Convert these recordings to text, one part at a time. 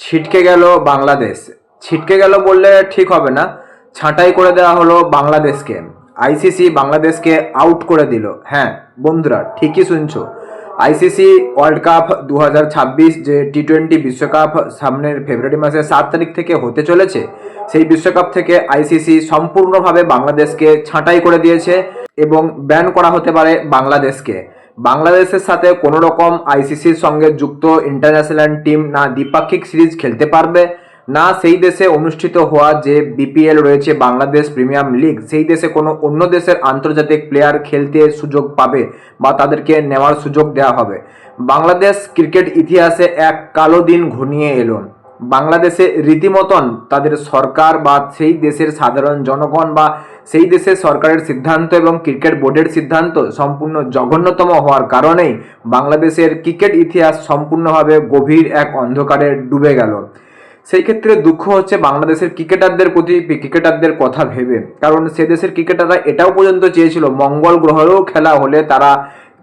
ছিটকে গেল বাংলাদেশ। ছিটকে গেল বললে ঠিক হবে না, ছাঁটাই করে দেওয়া হলো বাংলাদেশকে। আইসিসি বাংলাদেশকে আউট করে দিল। হ্যাঁ বন্ধুরা, ঠিকই শুনছো। আইসিসি ওয়ার্ল্ড কাপ 2026 যে টি-20 বিশ্বকাপ সামনের ফেব্রুয়ারি মাসের 7 তারিখ থেকে হতে চলেছে, সেই বিশ্বকাপ থেকে আইসিসি সম্পূর্ণভাবে বাংলাদেশকে ছাঁটাই করে দিয়েছে এবং ব্যান করা হতে পারে বাংলাদেশকে। বাংলাদেশের সাথে কোনো রকম আইসিসির সঙ্গে যুক্ত ইন্টারন্যাশনাল টিম না দ্বিপাক্ষিক সিরিজ খেলতে পারবে, না সেই দেশে অনুষ্ঠিত হওয়া যে বিপিএল রয়েছে, বাংলাদেশ প্রিমিয়াম লিগ, সেই দেশে কোনো অন্য দেশের আন্তর্জাতিক প্লেয়ার খেলতে সুযোগ পাবে বা তাদেরকে নেওয়ার সুযোগ দেওয়া হবে। বাংলাদেশ ক্রিকেট ইতিহাসে এক কালো দিন ঘনিয়ে এলো। বাংলাদেশে রীতিমতন তাদের সরকার বা সেই দেশের সাধারণ জনগণ বা সেই দেশের সরকারের সিদ্ধান্ত এবং ক্রিকেট বোর্ডের সিদ্ধান্ত সম্পূর্ণ জঘন্যতম হওয়ার কারণেই বাংলাদেশের ক্রিকেট ইতিহাস সম্পূর্ণভাবে গভীর এক অন্ধকারে ডুবে গেল। সেই ক্ষেত্রে দুঃখ হচ্ছে বাংলাদেশের ক্রিকেটারদের প্রতি, ক্রিকেটারদের কথা ভেবে, কারণ সে দেশের ক্রিকেটাররা এটাও পর্যন্ত চেয়েছিল মঙ্গল গ্রহেও খেলা হলে তারা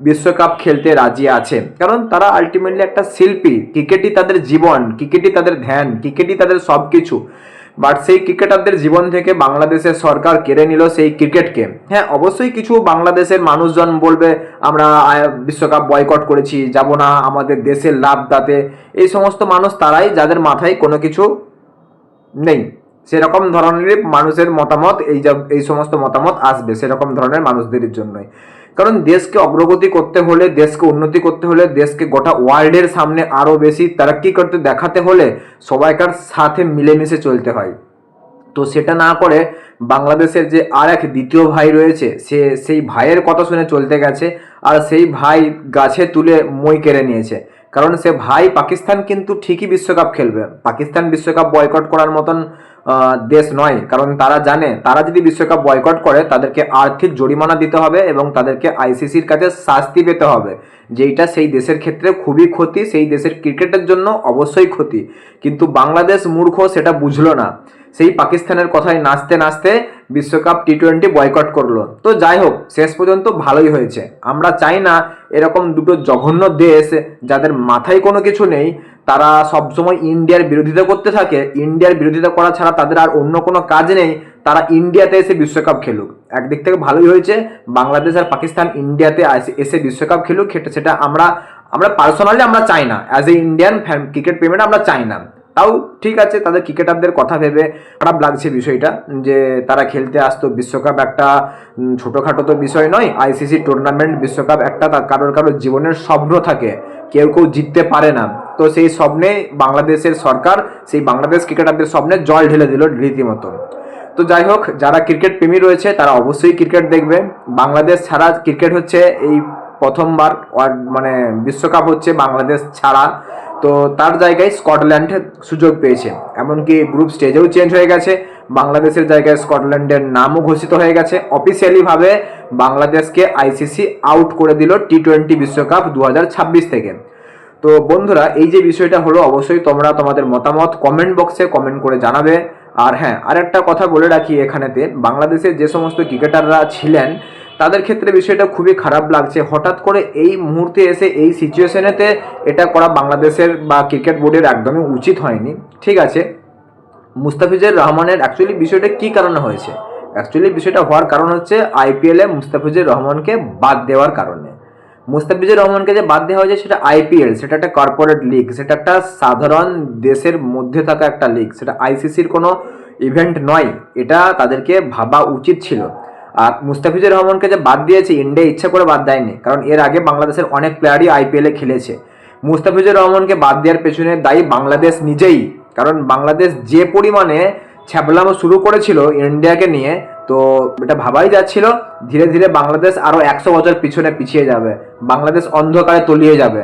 বিশ্বকাপ খেলতে রাজি আছে, কারণ তারা আলটিমেটলি একটা শিল্পী। ক্রিকেটই তাদের জীবন, ক্রিকেটই তাদের ধ্যান, ক্রিকেটই তাদের সব কিছু। বাট সেই ক্রিকেটারদের জীবন থেকে বাংলাদেশের সরকার কেড়ে নিল সেই ক্রিকেটকে। হ্যাঁ অবশ্যই কিছু বাংলাদেশের মানুষজন বলবে আমরা বিশ্বকাপ বয়কট করেছি, যাব না, আমাদের দেশের লাভ তাতে। এই সমস্ত মানুষ তারাই যাদের মাথায় কোনো কিছু নেই। সেরকম ধরনের মানুষের মতামত এই সমস্ত মতামত আসবে সেরকম ধরনের মানুষদের জন্যই। কারণ দেশকে অগ্রগতি করতে হলে, দেশকে উন্নতি করতে হলে, দেশকে গোটা ওয়ার্ল্ডের সামনে আরও বেশি তারাক্কি করতে দেখাতে হলে সবাইকার সাথে মিলেমিশে চলতে হয়। তো সেটা না করে বাংলাদেশের যে আর এক দ্বিতীয় ভাই রয়েছে, সেই ভাইয়ের কথা শুনে চলতে গেছে, আর সেই ভাই গাছে তুলে মই কেড়ে নিয়েছে। কারণ সে ভাই পাকিস্তান কিন্তু ঠিকই বিশ্বকাপ খেলবে, পাকিস্তান বিশ্বকাপ বয়কট করার মতন দেশ নয়। কারণ তারা জানে তারা যদি বিশ্বকাপ বয়কট করে তাদেরকে আর্থিক জরিমানা দিতে হবে এবং তাদেরকে আইসিসির কাছে শাস্তি পেতে হবে, যেইটা সেই দেশের ক্ষেত্রে খুবই ক্ষতি, সেই দেশের ক্রিকেটের জন্য অবশ্যই ক্ষতি। কিন্তু বাংলাদেশ মূর্খ, সেটা বুঝলো না। সেই পাকিস্তানের কথায় নাচতে নাচতে বিশ্বকাপ টি-20 বয়কট করলো। তো যাই হোক, শেষ পর্যন্ত ভালোই হয়েছে। আমরা চাই না এরকম দুটো জঘন্য দেশ যাদের মাথায় কোনো কিছু নেই, তারা সবসময় ইন্ডিয়ার বিরোধিতা করতে থাকে। ইন্ডিয়ার বিরোধিতা করা ছাড়া তাদের আর অন্য কোনো কাজ নেই, তারা ইন্ডিয়াতে এসে বিশ্বকাপ খেলুক। একদিক থেকে ভালোই হয়েছে, বাংলাদেশ আর পাকিস্তান ইন্ডিয়াতে এসে বিশ্বকাপ খেলুক। সেটা আমরা পার্সোনালি আমরা চাই না, অ্যাজ এ ইন্ডিয়ান ক্রিকেট প্রেমীরা আমরা চাই না। তাও ঠিক আছে, তাদের ক্রিকেটারদের কথা ভেবে খারাপ লাগছে বিষয়টা, যে তারা খেলতে আসতো। বিশ্বকাপ একটা ছোটোখাটো তো বিষয় নয়, আইসিসি টুর্নামেন্ট বিশ্বকাপ একটা কারোর জীবনের স্বপ্ন থাকে, কেউ জিততে পারে না। তো সেই স্বপ্নে বাংলাদেশের সরকার সেই বাংলাদেশ ক্রিকেটারদের স্বপ্নে জল ঢেলে দিল রীতিমতো। তো যাই হোক, যারা ক্রিকেট প্রেমী রয়েছে তারা অবশ্যই ক্রিকেট দেখবে। বাংলাদেশ ছাড়া ক্রিকেট হচ্ছে এই প্রথমবার মানে বিশ্বকাপ হচ্ছে বাংলাদেশ ছাড়া। তো তার জায়গায় স্কটল্যান্ড সুযোগ পেয়েছে, এমনকি গ্রুপ স্টেজেও চেঞ্জ হয়ে গেছে। বাংলাদেশের জায়গায় স্কটল্যান্ডের নামও ঘোষিত হয়ে গেছে। অফিসিয়ালিভাবে বাংলাদেশকে আইসিসি আউট করে দিল টি-20 বিশ্বকাপ 2026 থেকে। তো বন্ধুরা, এই যে বিষয়টা হলো, অবশ্যই তোমরা তোমাদের মতামত কমেন্ট বক্সে কমেন্ট করে জানাবে। আর হ্যাঁ, আরেকটা কথা বলে রাখি এখানেতে, বাংলাদেশের যে সমস্ত ক্রিকেটাররা ছিলেন তাদের ক্ষেত্রে বিষয়টা খুবই খারাপ লাগছে। হঠাৎ করে এই মুহূর্তে এসে এই সিচুয়েশনেতে এটা করা বাংলাদেশের বা ক্রিকেট বোর্ডের একদমই উচিত হয়নি। ঠিক আছে, মুস্তাফিজুর রহমানের অ্যাকচুয়ালি বিষয়টা কী কারণে হয়েছে? অ্যাকচুয়ালি বিষয়টা হওয়ার কারণ হচ্ছে আইপিএলে মুস্তাফিজুর রহমানকে বাদ দেওয়ার কারণে। মুস্তাফিজুর রহমানকে যে বাদ দেওয়া হয়েছে সেটা আইপিএল, সেটা একটা কর্পোরেট লিগ, সেটা একটা সাধারণ দেশের মধ্যে থাকা একটা লিগ, সেটা আইসিসির কোনো ইভেন্ট নয়। এটা তাদেরকে ভাবা উচিত ছিল। আর মুস্তাফিজুর রহমানকে যে বাদ দিয়েছে, ইন্ডিয়া ইচ্ছা করে বাদ দেয়নি, কারণ এর আগে বাংলাদেশের অনেক প্লেয়ারই আইপিএলে খেলেছে। মুস্তাফিজুর রহমানকে বাদ দেওয়ার পেছনে দায়ী বাংলাদেশ নিজেই, কারণ বাংলাদেশ যে পরিমাণে ছ্যাবলামো শুরু করেছিল ইন্ডিয়াকে নিয়ে, তো এটা ভাবাই যাচ্ছিল ধীরে ধীরে বাংলাদেশ আরও 100 বছর পিছিয়ে যাবে, বাংলাদেশ অন্ধকারে তলিয়ে যাবে।